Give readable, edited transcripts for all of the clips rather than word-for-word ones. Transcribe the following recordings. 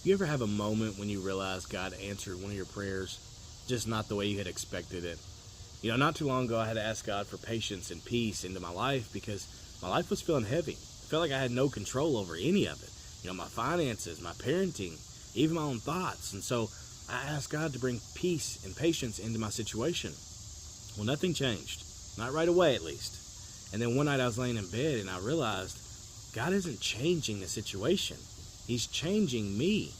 You ever have a moment when you realize God answered one of your prayers, just not the way you had expected it? Not too long ago, I had to ask God for patience and peace into my life because my life was feeling heavy. I felt like I had no control over any of it. My finances, my parenting, even my own thoughts. And so I asked God to bring peace and patience into my situation. Well, nothing changed. Not right away, at least. And then one night I was laying in bed and I realized God isn't changing the situation. He's changing me.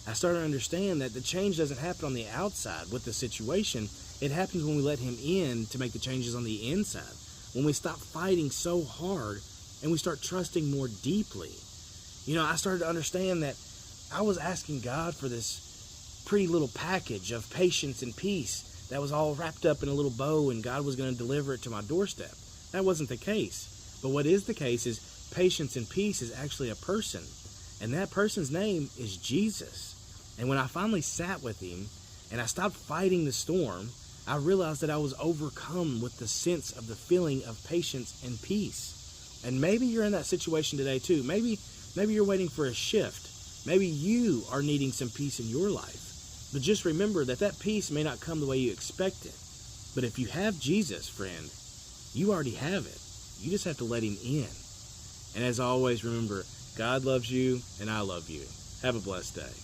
I started to understand that the change doesn't happen on the outside with the situation. It happens when we let Him in to make the changes on the inside. When we stop fighting so hard and we start trusting more deeply. I started to understand that I was asking God for this pretty little package of patience and peace that was all wrapped up in a little bow and God was going to deliver it to my doorstep. That wasn't the case. But what is the case is patience and peace is actually a person. And that person's name is Jesus. And when I finally sat with Him and I stopped fighting the storm, I realized that I was overcome with the sense of the feeling of patience and peace. And maybe you're in that situation today too. Maybe you're waiting for a shift. Maybe you are needing some peace in your life. But just remember that peace may not come the way you expect it. But if you have Jesus, friend, you already have it. You just have to let Him in. And as always, remember, God loves you and I love you. Have a blessed day.